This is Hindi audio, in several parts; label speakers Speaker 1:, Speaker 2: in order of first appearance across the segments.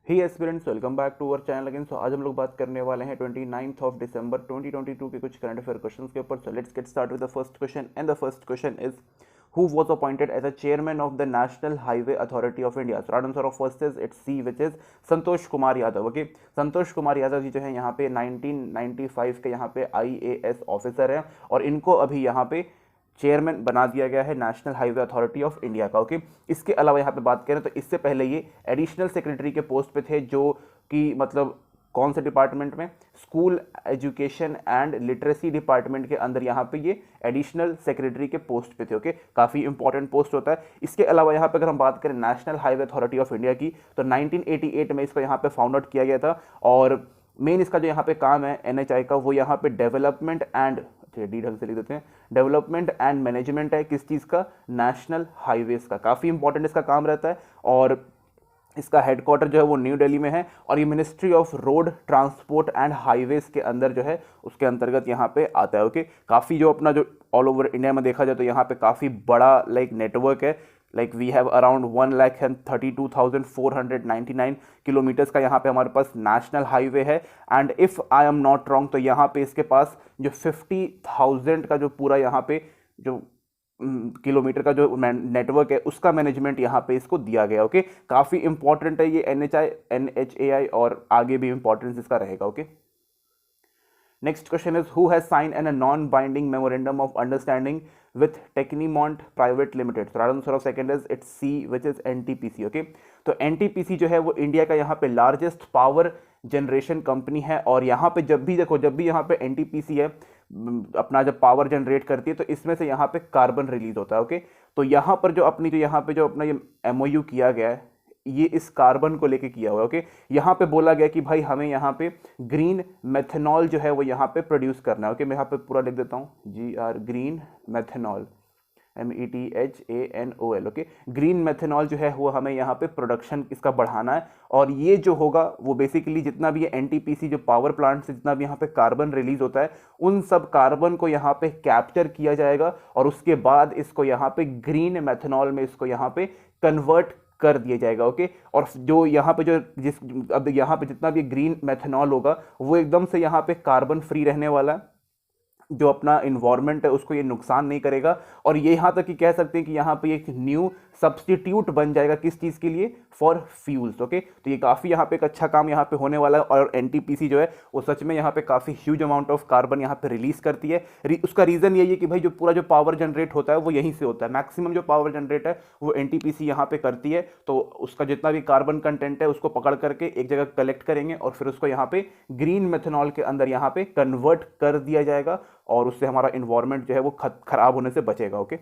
Speaker 1: Hey aspirants, welcome back to our channel again. So आज हम लोग बात करने वाले हैं 29th ऑफ दिसंबर 2022 के कुछ करंट अफेयर क्वेश्चंस के ऊपर। So let's get start with the first question and the first question is who was appointed as a chairman of the National Highway Authority of India? So right answer of first is it's C, which is Santosh Kumar Yadav. Okay, Santosh Kumar Yadav ji जो है यहाँ पे 1995 के यहाँ पे IAS ऑफिसर हैं और इनको अभी यहाँ पे चेयरमैन बना दिया गया है national highway authority of India का। ओके, इसके अलावा यहाँ पे बात करें तो इससे पहले ये एडिशनल सेक्रेटरी के पोस्ट पे थे, जो कि मतलब कौन से डिपार्टमेंट में, school education and literacy department के अंदर यहाँ पे ये एडिशनल सेक्रेटरी के पोस्ट पे थे। ओके, काफ़ी इंपॉर्टेंट पोस्ट होता है। इसके अलावा यहाँ पे अगर हम बात करें national highway authority of India की, तो 1988 में इसको यहाँ पे फाउंड आउट किया गया था और मेन इसका जो यहाँ पे काम है NHI का, वो यहाँ पे डेवलपमेंट एंड डी ढंग से लिख देते हैं, डेवलपमेंट एंड मैनेजमेंट है। किस चीज़ का? नेशनल हाईवेज का। काफ़ी इंपॉर्टेंट इसका काम रहता है और इसका हेडक्वार्टर जो है वो न्यू दिल्ली में है और ये ministry of road transport and highways के अंदर जो है उसके अंतर्गत यहाँ पे आता है। ओके, काफ़ी जो अपना जो ऑल ओवर इंडिया में देखा जाए तो यहाँ पे काफ़ी बड़ा नेटवर्क है। वी हैव अराउंड 1,32,499 किलोमीटर्स का यहाँ पे हमारे पास नेशनल हाईवे है। And if I am not wrong तो यहाँ पे इसके पास जो 50,000 का जो पूरा यहाँ पे जो किलोमीटर का जो नेटवर्क है उसका मैनेजमेंट यहाँ पे इसको दिया गया। ओके, काफ़ी इंपॉर्टेंट है ये NHAI और आगे भी इंपॉर्टेंस इसका रहेगा। Okay, next question is who has sign an a non binding memorandum of understanding with Tecnimont private limited? Right answer of second is it's C, which is NTPC। Okay, तो NTPC जो है वो इंडिया का यहाँ पे लार्जेस्ट पावर जनरेशन कंपनी है और यहाँ पे जब भी देखो, जब भी यहाँ पे NTPC है अपना जब पावर जनरेट करती है तो इसमें से यहाँ पे कार्बन रिलीज होता है। ओके, तो यहाँ पर जो अपनी जो यहाँ पे जो अपना ये MOU किया गया है ये इस कार्बन को लेके किया हुआ है। ओके, यहाँ पे बोला गया कि भाई हमें यहाँ पे ग्रीन मेथनॉल जो है वो यहाँ पे प्रोड्यूस करना है। ओके, मैं यहाँ पे पूरा लिख देता हूँ, green methanol, METHANOL। Okay, green methanol जो है वो हमें यहाँ पे प्रोडक्शन इसका बढ़ाना है और ये जो होगा वो बेसिकली जितना भी NTPC जो पावर प्लांट से जितना भी यहाँ पे कार्बन रिलीज होता है उन सब कार्बन को यहाँ पे कैप्चर किया जाएगा और उसके बाद इसको यहाँ पे ग्रीन मेथनॉल में इसको यहाँ पे कन्वर्ट कर दिया जाएगा। ओके, और जो यहाँ पे जो अब यहाँ पे जितना भी ग्रीन मेथनॉल होगा वो एकदम से यहाँ पे कार्बन फ्री रहने वाला है, जो अपना इन्वायरमेंट है उसको ये नुकसान नहीं करेगा और ये यहाँ तक कि कह सकते हैं कि यहाँ पे एक न्यू सब्स्टिट्यूट बन जाएगा। किस चीज़ के लिए? For fuels. ओके, तो ये काफ़ी यहाँ पे एक अच्छा काम यहाँ पे होने वाला है और NTPC जो है वो सच में यहाँ पे काफ़ी ह्यूज अमाउंट ऑफ कार्बन यहाँ पे रिलीज करती है। उसका रीज़न यही है कि भाई जो पूरा जो पावर जनरेट होता है वो यहीं से होता है, मैक्सिमम जो पावर जनरेट है वो NTPC यहाँ पे करती है। तो उसका जितना भी कार्बन कंटेंट है उसको पकड़ करके एक जगह कलेक्ट करेंगे और फिर उसको यहाँ पे ग्रीन मेथनॉल के अंदर यहाँ पे कन्वर्ट कर दिया जाएगा और उससे हमारा इन्वायरमेंट जो है वो खराब होने से बचेगा। Okay,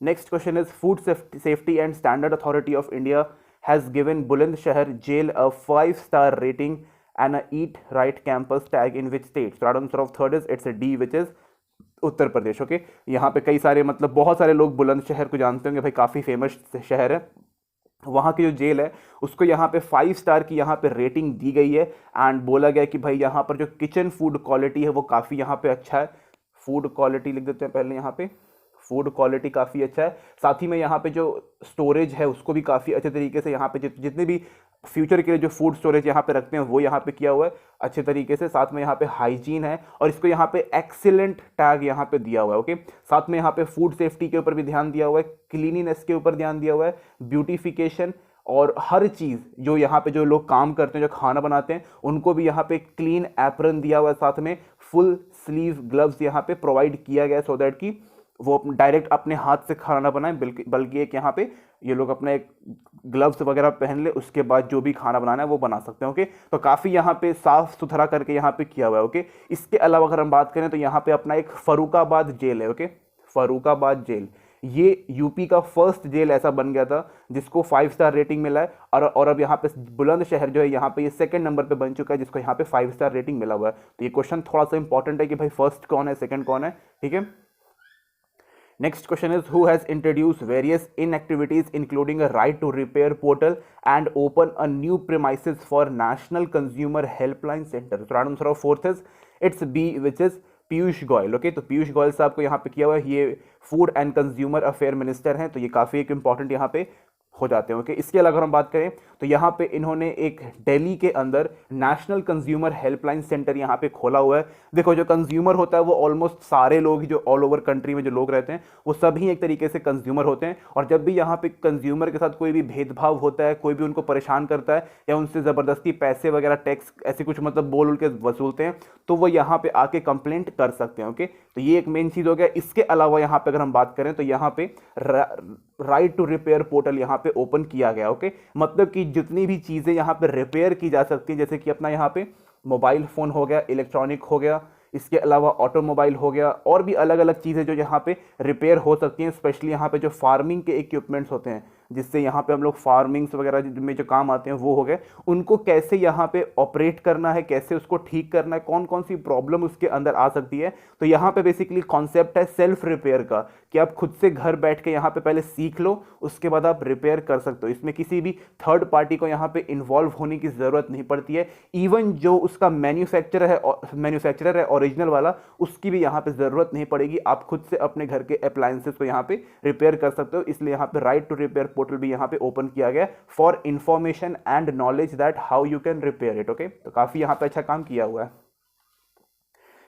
Speaker 1: next question is food safety and standard authority of India has given Bulandshahr jail a 5-star rating and a eat right campus tag in which state? Right answer of third is it's D, which is Uttar Pradesh. Okay, यहाँ पे कई सारे मतलब बहुत सारे लोग बुलंदशहर को जानते होंगे, भाई काफ़ी फेमस शहर है। वहाँ की जो जेल है उसको यहाँ पे 5-star की यहाँ पे रेटिंग दी गई है एंड बोला गया कि भाई यहाँ पर जो किचन फूड क्वालिटी है वो काफ़ी यहाँ पे अच्छा है। फूड क्वालिटी लिख देते हैं पहले, यहाँ पे फूड क्वालिटी काफ़ी अच्छा है। साथ ही में यहाँ पे जो स्टोरेज है उसको भी काफ़ी अच्छे तरीके से यहाँ पे जितने भी फ्यूचर के लिए जो फूड स्टोरेज यहाँ पे रखते हैं वो यहाँ पे किया हुआ है अच्छे तरीके से। साथ में यहाँ पे हाइजीन है और इसको यहाँ पे एक्सीलेंट टैग यहाँ पे दिया हुआ है। ओके, साथ में यहाँ पे फूड सेफ्टी के ऊपर भी ध्यान दिया हुआ है, क्लीनिनेस के ऊपर ध्यान दिया हुआ है, ब्यूटिफिकेशन और हर चीज़ जो यहाँ पे जो लोग काम करते हैं, जो खाना बनाते हैं, उनको भी यहाँ पे क्लीन एप्रन दिया हुआ है। साथ में फुल स्लीव ग्लव्स यहाँ पे प्रोवाइड किया गया है सो दैट कि वो डायरेक्ट अपने हाथ से खाना ना बनाए, बल्कि एक यहाँ पे ये लोग अपना एक ग्लव्स वगैरह पहन ले, उसके बाद जो भी खाना बनाना है वो बना सकते हैं। ओके, तो काफ़ी यहाँ पे साफ सुथरा करके यहाँ पे किया हुआ है। ओके, इसके अलावा अगर हम बात करें तो यहाँ पे अपना एक फर्रुखाबाद जेल है। ओके, फर्रुखाबाद जेल ये यूपी का फर्स्ट जेल ऐसा बन गया था जिसको 5-star रेटिंग मिला है और अब यहाँ पे बुलंदशहर जो है यहाँ पे ये सेकंड नंबर पे बन चुका है जिसको यहाँ पे 5-star रेटिंग मिला हुआ है। तो ये क्वेश्चन थोड़ा सा इंपॉर्टेंट है कि भाई फर्स्ट कौन है, सेकंड कौन है। ठीक है, next question is who has introduced various inactivities including a right to repair portal and open a new premises for National Consumer Helpline Center? So right answer of fourth is it's B, which is Piyush Goyal. Okay, तो पीयूष गोयल साहब को यहाँ पे किया हुआ है, ये food and consumer affair minister हैं, तो ये काफ़ी एक इंपॉर्टेंट यहाँ पे हो जाते हैं। ओके, इसके अलावा अगर हम बात करें तो यहाँ पे इन्होंने एक दिल्ली के अंदर नेशनल कंज्यूमर हेल्पलाइन सेंटर यहाँ पे खोला हुआ है। देखो, जो कंज्यूमर होता है वो ऑलमोस्ट सारे लोग जो ऑल ओवर कंट्री में जो लोग रहते हैं वो सभी एक तरीके से कंज्यूमर होते हैं, और जब भी यहाँ पे कंज्यूमर के साथ कोई भी भेदभाव होता है, कोई भी उनको परेशान करता है या उनसे ज़बरदस्ती पैसे वगैरह टैक्स ऐसे कुछ मतलब बोल के वसूलते हैं, तो वो यहाँ पे आके कंप्लेंट कर सकते हैं। ओके, तो ये एक मेन चीज़ हो गया। इसके अलावा यहाँ पे अगर हम बात करें तो यहाँ पे राइट टू रिपेयर पोर्टल यहाँ पे ओपन किया गया। ओके, मतलब कि जितनी भी चीज़ें यहाँ पे रिपेयर की जा सकती हैं, जैसे कि अपना यहाँ पे मोबाइल फ़ोन हो गया, इलेक्ट्रॉनिक हो गया, इसके अलावा ऑटोमोबाइल हो गया, और भी अलग अलग चीज़ें जो यहाँ पे रिपेयर हो सकती हैं, स्पेशली यहाँ पे जो फार्मिंग के इक्विपमेंट्स होते हैं जिससे यहाँ पे हम लोग फार्मिंग्स वगैरह में जो काम आते हैं वो हो गए, उनको कैसे यहाँ पे ऑपरेट करना है, कैसे उसको ठीक करना है, कौन कौन सी प्रॉब्लम उसके अंदर आ सकती है। तो यहाँ पे बेसिकली कॉन्सेप्ट है सेल्फ रिपेयर का, कि आप खुद से घर बैठ के यहाँ पे पहले सीख लो, उसके बाद आप रिपेयर कर सकते हो। इसमें किसी भी थर्ड पार्टी को यहाँ पे इन्वॉल्व होने की ज़रूरत नहीं पड़ती है। इवन जो उसका मैन्युफैक्चरर है ओरिजिनल वाला, उसकी भी यहाँ पे ज़रूरत नहीं पड़ेगी। आप खुद से अपने घर के अप्लायंसेस को यहाँ पे रिपेयर कर सकते हो। इसलिए यहाँ पे राइट टू रिपेयर पोर्टल भी यहाँ पे ओपन किया गया for information and knowledge that how you can repair it. Okay, तो काफ़ी यहाँ पे अच्छा काम किया हुआ है।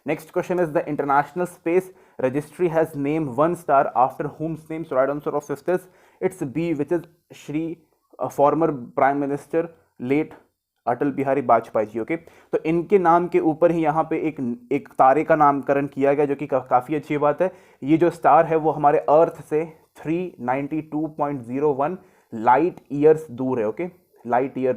Speaker 1: Next question is the International Space Registry has named one star after whom's name? So right answer of fifth is it's B, which is Shri former Prime Minister late Atal Bihari Vajpayee ji. Okay, तो इनके नाम के ऊपर ही यहाँ पे एक तारे का नामकरण किया गया, जो कि काफ़ी अच्छी बात है। ये जो स्टार है वो हमारे अर्थ से 392.01 लाइट ईयर्स दूर है। Okay, light year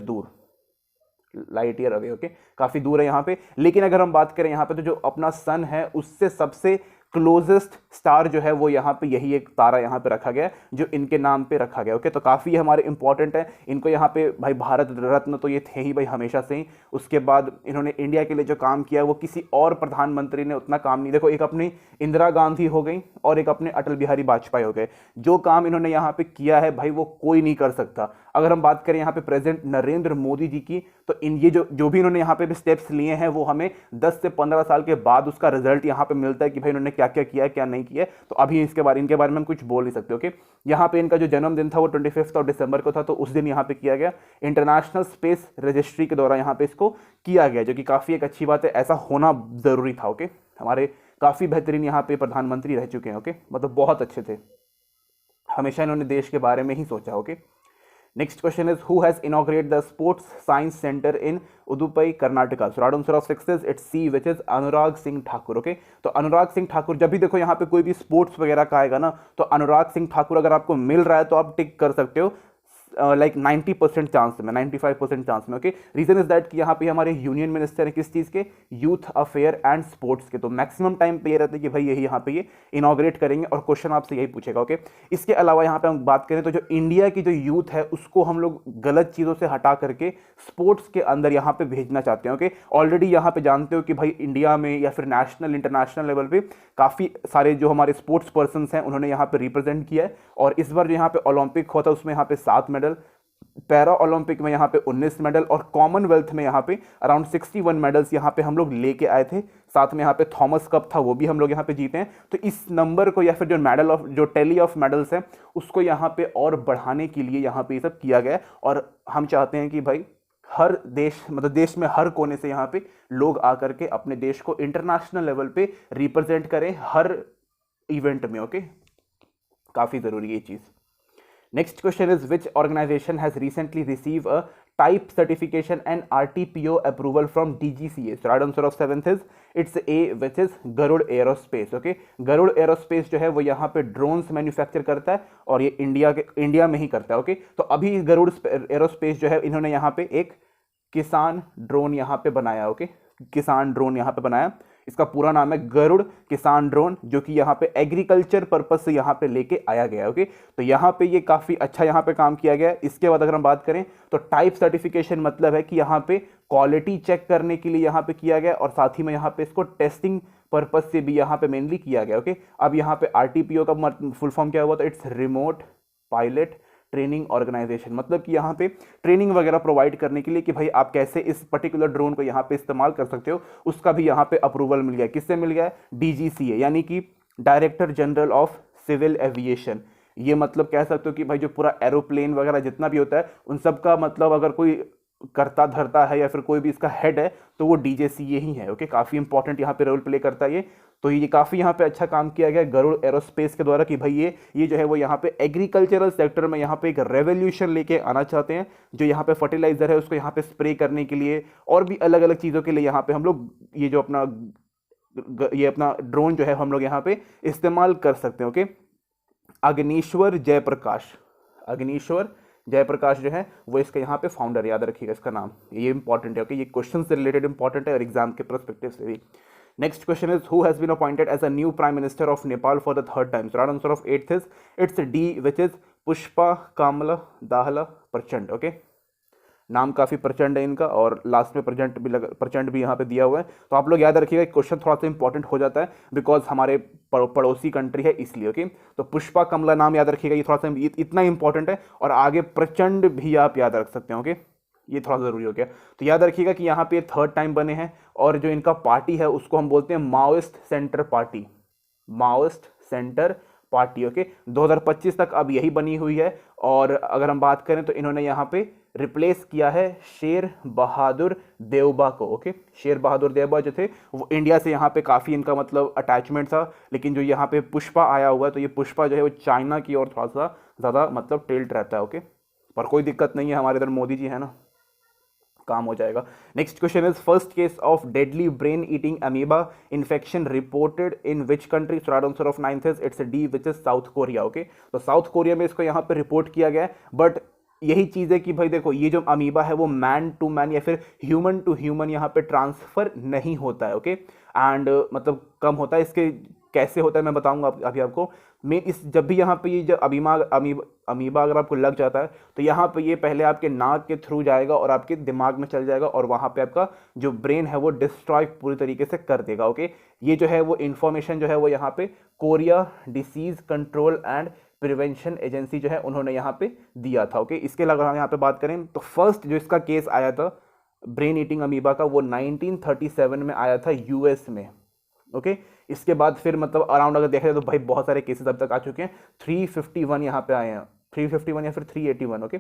Speaker 1: away. Okay, काफी दूर है यहाँ पे। लेकिन अगर हम बात करें यहाँ पे तो जो अपना सन है उससे सबसे क्लोजेस्ट स्टार जो है वो यहाँ पे यही एक तारा यहाँ पे रखा गया जो इनके नाम पे रखा गया। ओके, तो काफ़ी हमारे इंपॉर्टेंट है। इनको यहाँ पे भाई भारत रत्न तो ये थे ही भाई हमेशा से ही। उसके बाद इन्होंने इंडिया के लिए जो काम किया वो किसी और प्रधानमंत्री ने उतना काम नहीं। देखो, एक अपनी इंदिरा गांधी हो गई और एक अपने अटल बिहारी वाजपेयी हो गए। जो काम इन्होंने यहाँ पे किया है भाई वो कोई नहीं कर सकता। अगर हम बात करें यहाँ पे प्रेसिडेंट नरेंद्र मोदी जी की, तो ये जो भी इन्होंने यहाँ पे भी स्टेप्स लिए हैं वो हमें 10 से 15 साल के बाद उसका रिजल्ट यहाँ पे मिलता है कि भाई इन्होंने क्या क्या किया है क्या नहीं किया है। तो अभी इनके बारे में हम कुछ बोल नहीं सकते। ओके, यहाँ पे इनका जो जन्मदिन था वो 25 दिसंबर को था, तो उस दिन यहाँ पे किया गया। इंटरनेशनल स्पेस रजिस्ट्री के द्वारा यहाँ पे इसको किया गया, जो कि काफ़ी एक अच्छी बात है। ऐसा होना ज़रूरी था। ओके, हमारे काफ़ी बेहतरीन यहाँ पे प्रधानमंत्री रह चुके हैं। ओके, मतलब बहुत अच्छे थे, हमेशा इन्होंने देश के बारे में ही सोचा। Okay, next question is who has inaugurated the sports science centre in Udupi Karnataka? So right answer of 6 is it's C, which is Anurag Singh Thakur. Okay, तो अनुराग सिंह ठाकुर, जब भी देखो यहाँ पे कोई भी स्पोर्ट्स वगैरह का आएगा ना, तो अनुराग सिंह ठाकुर अगर आपको मिल रहा है तो आप टिक कर सकते हो लाइक 90% चांस में, 95% चांस में। ओके, रीजन इज दैट कि यहाँ पे हमारे यूनियन मिनिस्टर है किस चीज़ के? यूथ अफेयर एंड स्पोर्ट्स के। तो मैक्सिमम टाइम पे ये रहता है कि भाई यही यहाँ पे ये इनॉग्रेट करेंगे और क्वेश्चन आपसे यही पूछेगा। ओके, इसके अलावा यहाँ पे हम बात करें तो जो इंडिया की जो यूथ है उसको हम लोग गलत चीज़ों से हटा करके स्पोर्ट्स के अंदर यहाँ पे भेजना चाहते हैं। ओके, ऑलरेडी यहाँ पे जानते हो कि भाई इंडिया में या फिर नेशनल इंटरनेशनल लेवल पे काफ़ी सारे जो हमारे स्पोर्ट्स पर्सनस हैं उन्होंने यहाँ पे रिप्रेजेंट किया है। और इस बार जो यहाँ पे ओलंपिक हुआ था उसमें यहाँ पे 7 मेडल, पैरा ओलंपिक में यहाँ पे 19 मेडल, और कॉमनवेल्थ में यहाँ पे अराउंड 61 मेडल्स यहाँ पे हम लोग लेके आए थे। साथ में यहाँ पे थॉमस कप था वो भी हम लोग यहाँ पे जीते हैं। तो इस नंबर को या फिर जो टैली ऑफ मेडल्स हैं उसको यहाँ पे और बढ़ाने के लिए यहाँ पे ये सब किया गया। और हम चाहते हैं कि भाई हर देश, मतलब देश में हर कोने से यहाँ पे लोग आकर के अपने देश को इंटरनेशनल लेवल पे रिप्रेजेंट करें हर इवेंट में। ओके, काफ़ी ज़रूरी है ये चीज़। Next question is which organization has recently received a type certification and RTPO approval from DGCA? So right answer of 7th is it's A, which is Garud Aerospace. Okay, Garud Aerospace जो है वो यहाँ पे ड्रोन्स मैन्युफैक्चर करता है और ये इंडिया में ही करता है। ओके, तो अभी गरुड़ एरोस्पेस जो है इन्होंने यहाँ पे एक किसान ड्रोन यहाँ पे बनाया। ओके, किसान ड्रोन यहाँ पे बनाया। इसका पूरा नाम है गरुड़ किसान ड्रोन, जो कि यहाँ पे एग्रीकल्चर पर्पस से यहाँ पे लेके आया गया है। ओके, तो यहाँ पे ये काफ़ी अच्छा यहाँ पे काम किया गया है। इसके बाद अगर हम बात करें तो टाइप सर्टिफिकेशन मतलब है कि यहाँ पे क्वालिटी चेक करने के लिए यहाँ पे किया गया और साथ ही में यहाँ पे इसको टेस्टिंग पर्पस से भी यहाँ पे मेनली किया गया। ओके, अब यहाँ पे RTPO का फुल फॉर्म क्या हुआ? तो it's remote pilot training organisation, मतलब कि यहाँ पे ट्रेनिंग वगैरह प्रोवाइड करने के लिए कि भाई आप कैसे इस पर्टिकुलर ड्रोन को यहाँ पे इस्तेमाल कर सकते हो, उसका भी यहाँ पे अप्रूवल मिल गया। किससे मिल गया? DGCA, यानी कि director general of civil aviation. ये मतलब कह सकते हो कि भाई जो पूरा एरोप्लेन वगैरह जितना भी होता है उन सब का मतलब अगर कोई करता धरता है या फिर कोई भी इसका हेड है तो वो डीजेसीए ही है। ओके, काफ़ी इंपॉर्टेंट यहाँ पे रोल प्ले करता है ये। तो ये काफ़ी यहाँ पे अच्छा काम किया गया गरुड़ एरोस्पेस के द्वारा कि भाई ये जो है वो यहाँ पे एग्रीकल्चरल सेक्टर में यहाँ पे एक रेवोल्यूशन लेके आना चाहते हैं। जो यहाँ पे फर्टिलाइजर है उसको यहाँ पे स्प्रे करने के लिए और भी अलग अलग चीज़ों के लिए यहाँ पे हम लोग ये जो अपना ड्रोन जो है हम लोग यहाँ पे इस्तेमाल कर सकते हैं। ओके, अग्निश्वर जयप्रकाश, अग्निश्वर जयप्रकाश जो है वो इसका यहाँ पे फाउंडर, याद रखिएगा इसका नाम, ये इंपॉर्टेंट है। ओके, ये क्वेश्चन से रिलेटेड इंपॉर्टेंट है और एग्जाम के पर्सपेक्टिव से भी। Next question is who has been appointed as a new prime minister of Nepal for the third time? Right answer of 8th is it's D which is Pushpa Kamal Dahal Prachanda. Okay, नाम काफ़ी प्रचंड है इनका और लास्ट में प्रचंड भी यहाँ पे दिया हुआ है। तो आप लोग याद रखिएगा क्वेश्चन थोड़ा सा इंपॉर्टेंट हो जाता है बिकॉज हमारे पड़ोसी कंट्री है इसलिए। ओके, तो पुष्पा कमला नाम याद रखिएगा, ये थोड़ा सा इतना इंपॉर्टेंट है। और आगे प्रचंड भी आप याद रख सकते हैं। ओके, ये थोड़ा ज़रूरी हो गया। तो याद रखिएगा कि यहाँ पे थर्ड टाइम बने हैं और जो इनका पार्टी है उसको हम बोलते हैं Maoist centre party, Maoist centre party. Okay, 2025 तक अब यही बनी हुई है। और अगर हम बात करें तो इन्होंने यहाँ पे रिप्लेस किया है शेर बहादुर देवबा को। ओके, शेर बहादुर देवबा जो थे वो इंडिया से यहाँ पे काफ़ी इनका मतलब अटैचमेंट था, लेकिन जो यहाँ पे पुष्पा आया हुआ है तो ये पुष्पा जो है वो चाइना की ओर थोड़ा सा ज़्यादा मतलब टिल्ट रहता है। ओके, पर कोई दिक्कत नहीं है, हमारे इधर मोदी जी है ना, काम हो जाएगा। Next question is first case of deadly brain eating amoeba infection reported in which country? Right answer of 9th is it's D which is south Korea. Okay, तो साउथ कोरिया में इसको यहाँ पे रिपोर्ट किया गया है। बट यही चीज़ है कि भाई देखो ये जो अमीबा है वो मैन टू मैन या फिर ह्यूमन टू ह्यूमन यहाँ पे ट्रांसफर नहीं होता है। ओके, एंड मतलब कम होता है। इसके कैसे होता है मैं बताऊंगा अभी आपको। मेन इस जब भी यहाँ पे ये जो अमीबा अगर आपको लग जाता है तो यहाँ पे ये पहले आपके नाक के थ्रू जाएगा और आपके दिमाग में चल जाएगा और वहाँ पे आपका जो ब्रेन है वो डिस्ट्रॉय पूरी तरीके से कर देगा। ओके, ये जो है वो इन्फॉर्मेशन जो है वो यहाँ पे Korea disease control and prevention agency जो है उन्होंने यहाँ पे दिया था। ओके, इसके अलावा हम यहाँ पे बात करें तो फर्स्ट जो इसका केस आया था ब्रेन ईटिंग अमीबा का वो 1937 में आया था यूएस में। ओके, इसके बाद फिर मतलब अराउंड अगर देखा जाए तो भाई बहुत सारे केसेस अब तक आ चुके हैं। 351 यहाँ पे आए हैं, 351 या फिर 381। ओके,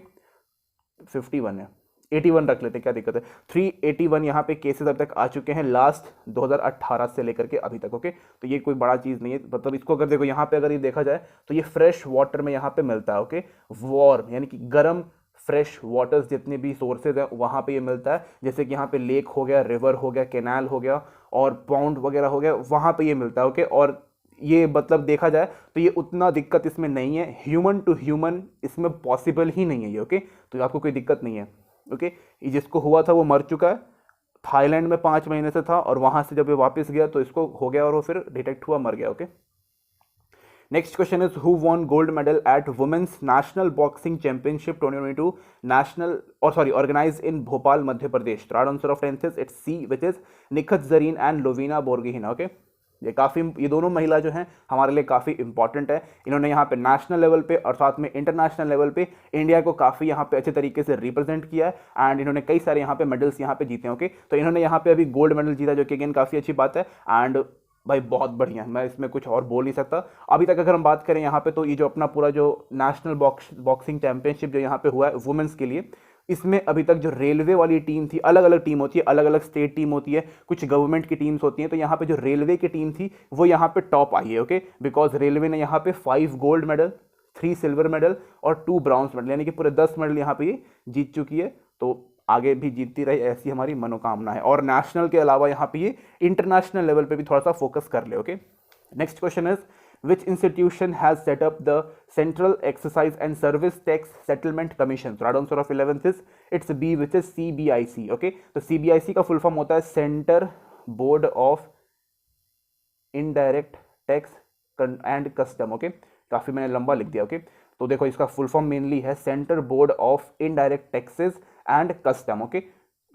Speaker 1: 51 है, 81 रख लेते, क्या दिक्कत है। 381 यहाँ पे केसेस अब तक आ चुके हैं लास्ट 2018 से लेकर के अभी तक। ओके, तो ये कोई बड़ा चीज़ नहीं है। मतलब इसको अगर देखो यहाँ पे अगर ये देखा जाए तो ये फ्रेश वाटर में यहाँ पे मिलता है। ओके, वार्म यानी कि गर्म फ्रेश वाटर्स जितने भी सोर्सेज हैं वहाँ पे ये मिलता है। जैसे कि यहाँ पे लेक हो गया, रिवर हो गया, कैनाल हो गया और पॉन्ड वगैरह हो गया, वहाँ पे ये मिलता है। ओके, और ये मतलब देखा जाए तो ये उतना दिक्कत इसमें नहीं है, ह्यूमन टू ह्यूमन इसमें पॉसिबल ही नहीं है ये। ओके, तो आपको कोई दिक्कत नहीं है। ओके, ये जिसको हुआ था वो मर चुका है, थाईलैंड में 5 महीने से था और वहाँ से जब ये वापस गया तो इसको हो गया और वो फिर डिटेक्ट हुआ, मर गया। Okay, next question is who won gold medal at women's national boxing championship 2022 national और sorry organise in Bhopal Madhya Pradesh? Right answer of 10th is it's C which is Nikhat Zareen and Lovlina Borgohain. Okay, ये दोनों महिला जो हैं हमारे लिए काफ़ी इंपॉर्टेंट है। इन्होंने यहाँ पे नेशनल लेवल पे और साथ में इंटरनेशनल लेवल पे इंडिया को काफ़ी यहाँ पे अच्छे तरीके से रिप्रेजेंट किया है एंड इन्होंने कई सारे यहाँ पे मेडल्स यहाँ पे जीते हैं। ओके, तो इन्होंने यहाँ पे अभी गोल्ड मेडल जीता जो कि अगेन काफ़ी अच्छी बात है एंड भाई बहुत बढ़िया, मैं इसमें कुछ और बोल नहीं सकता। अभी तक अगर हम बात करें यहाँ पे तो ये जो अपना पूरा जो नेशनल बॉक्सिंग चैंपियनशिप जो यहाँ पे हुआ है वुमेन्स के लिए, इसमें अभी तक जो रेलवे वाली टीम थी, अलग अलग टीम होती है, अलग अलग स्टेट टीम होती है, कुछ गवर्नमेंट की टीम्स होती हैं, तो यहाँ पे जो रेलवे की टीम थी वो यहाँ पे टॉप आई है। ओके, बिकॉज रेलवे ने यहाँ पे 5 गोल्ड मेडल, 3 सिल्वर मेडल और 2 ब्रॉन्ज मेडल यानी कि पूरे 10 मेडल यहाँ पे ये जीत चुकी है। तो आगे भी जीतती रहे ऐसी हमारी मनोकामना है और नेशनल के अलावा यहाँ पे ये इंटरनेशनल लेवल पे भी थोड़ा सा फोकस कर ले। Okay, next question is which institution has set up the Central Exercise and Service Tax Settlement Commission? So right answer of 11th is it's B which is CBIC. Okay, तो CBIC का फुल फॉर्म होता है centre board of indirect tax and custom. Okay, काफ़ी मैंने लंबा लिख दिया। ओके, तो देखो इसका फुल फॉर्म मेनली है centre board of indirect taxes and custom. Okay,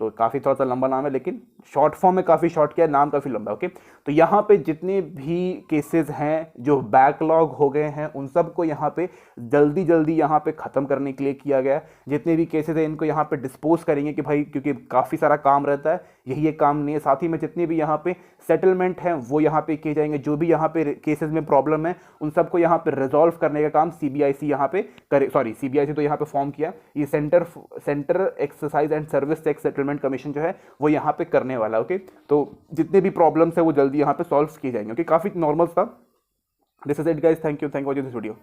Speaker 1: तो काफ़ी थोड़ा सा लंबा नाम है, लेकिन शॉर्ट फॉर्म में काफ़ी शॉर्ट किया है, नाम काफ़ी लंबा है। ओके, तो यहाँ पे जितने भी केसेस हैं जो बैकलॉग हो गए हैं उन सबको यहाँ पे जल्दी जल्दी यहाँ पे ख़त्म करने के लिए किया गया है। जितने भी केसेस हैं इनको यहाँ पे डिस्पोज करेंगे कि भाई, क्योंकि काफ़ी सारा काम रहता है, यही एक काम नहीं है। साथ ही में जितने भी यहाँ पे सेटलमेंट हैं वो यहाँ पे किए जाएंगे। जो भी यहाँ पे केसेस में प्रॉब्लम है उन सबको यहाँ पे रिजॉल्व करने का काम सीबीआईसी यहाँ पे करे, सॉरी सीबीआईसी तो यहाँ पे फॉर्म किया, ये centre exercise and service tax settlement commission जो है वो यहाँ पे करने वाला है। ओके, तो जितने भी प्रॉब्लम्स है वो जल्दी यहाँ पे सॉल्व किए जाएंगे। ओके, काफ़ी नॉर्मल था। This is it guys, thank you for watching this video.